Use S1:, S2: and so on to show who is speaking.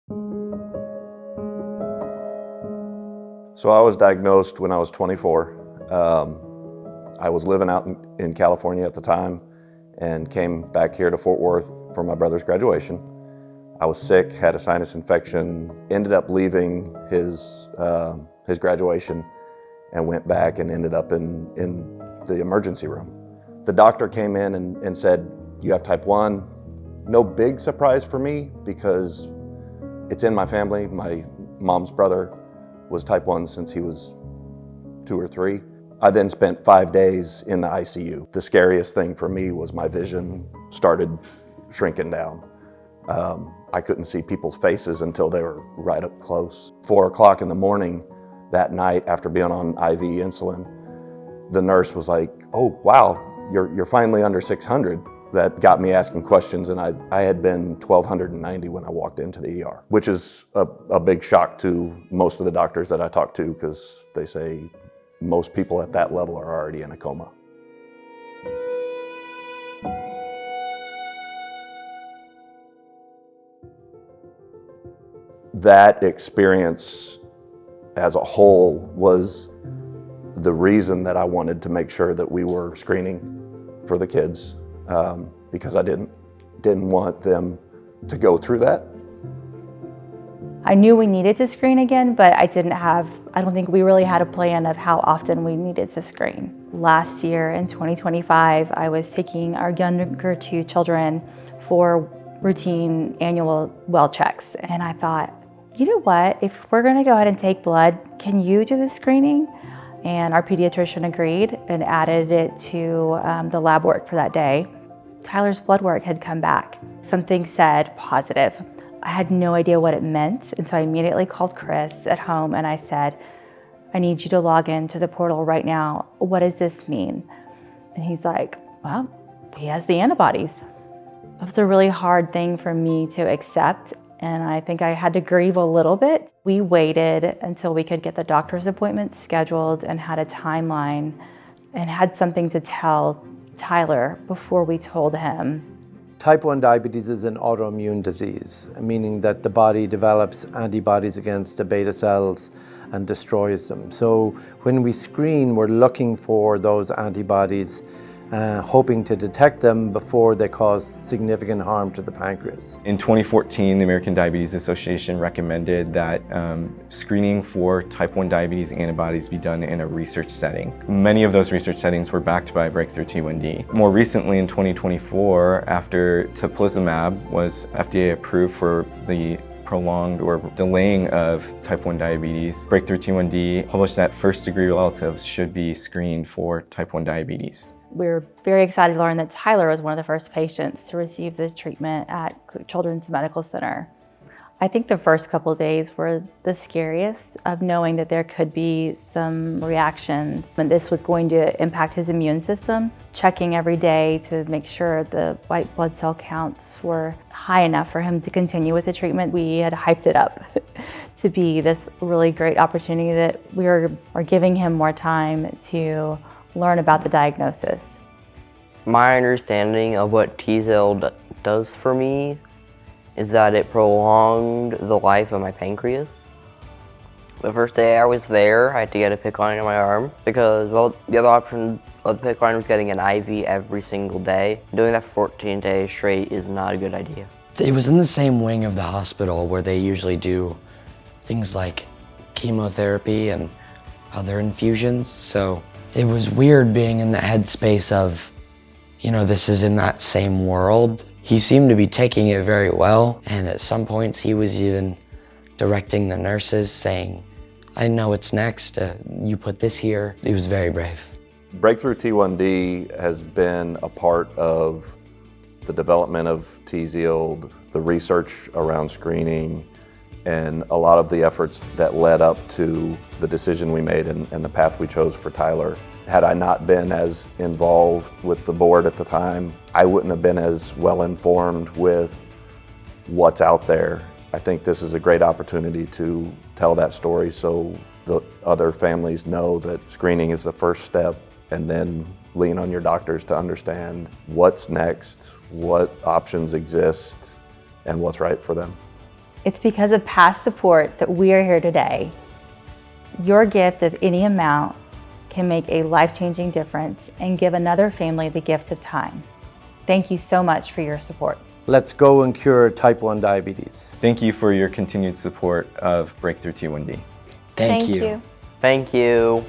S1: So I was diagnosed when I was 24. I was living out in California at the time and came back here to Fort Worth for my brother's graduation. I was sick, had a sinus infection, ended up leaving his graduation and went back and ended up in the emergency room. The doctor came in and said, "You have type 1. No big surprise for me because it's in my family. My mom's brother was type 1 since he was 2 or 3. I then spent 5 days in the ICU. The scariest thing for me was my vision started shrinking down. I couldn't see people's faces until they were right up close. 4 o'clock in the morning that night after being on IV insulin, the nurse was like, "Oh, wow, you're finally under 600. That got me asking questions, and I had been 1,290 when I walked into the ER, which is a big shock to most of the doctors that I talk to because they say most people at that level are already in a coma. That experience as a whole was the reason that I wanted to make sure that we were screening for the kids, because I didn't want them to go through that.
S2: I knew we needed to screen again, but I don't think we really had a plan of how often we needed to screen. Last year in 2025, I was taking our younger 2 children for routine annual well checks. And I thought, you know what, if we're gonna go ahead and take blood, can you do the screening? And our pediatrician agreed and added it to the lab work for that day. Tyler's blood work had come back. Something said positive. I had no idea what it meant, and so I immediately called Chris at home and I said, "I need you to log into the portal right now. What does this mean?" And he's like, "Well, he has the antibodies." That was a really hard thing for me to accept, and I think I had to grieve a little bit. We waited until we could get the doctor's appointment scheduled and had a timeline and had something to tell Tyler before we told him.
S3: Type 1 diabetes is an autoimmune disease, meaning that the body develops antibodies against the beta cells and destroys them. So when we screen, we're looking for those antibodies, hoping to detect them before they cause significant harm to the pancreas.
S4: In 2014, the American Diabetes Association recommended that screening for type 1 diabetes antibodies be done in a research setting. Many of those research settings were backed by breakthrough T1D. More recently, in 2024, after teplizumab was FDA approved for the prolonged or delaying of type 1 diabetes, breakthrough T1D published that first-degree relatives should be screened for type 1 diabetes.
S2: We were very excited to learn that Tyler was one of the first patients to receive the treatment at Children's Medical Center. I think the first couple of days were the scariest of knowing that there could be some reactions and this was going to impact his immune system. Checking every day to make sure the white blood cell counts were high enough for him to continue with the treatment. We had hyped it up to be this really great opportunity that we are giving him more time to learn about the diagnosis.
S5: My understanding of what T-cell does for me is that it prolonged the life of my pancreas. The first day I was there, I had to get a PICC line in my arm because, well, the other option of the PICC line was getting an IV every single day. Doing that for 14 days straight is not a good idea.
S6: It was in the same wing of the hospital where they usually do things like chemotherapy and other infusions, so it was weird being in the headspace of, this is in that same world. He seemed to be taking it very well, and at some points he was even directing the nurses saying, "I know what's next, you put this here." He was very brave.
S1: Breakthrough T1D has been a part of the development of TZIELD, the research around screening, and a lot of the efforts that led up to the decision we made and the path we chose for Tyler. Had I not been as involved with the board at the time, I wouldn't have been as well informed with what's out there. I think this is a great opportunity to tell that story so the other families know that screening is the first step, and then lean on your doctors to understand what's next, what options exist, and what's right for them.
S2: It's because of past support that we are here today. Your gift of any amount can make a life-changing difference and give another family the gift of time. Thank you so much for your support.
S3: Let's go and cure type 1 diabetes.
S4: Thank you for your continued support of Breakthrough T1D.
S6: Thank you.
S5: Thank you.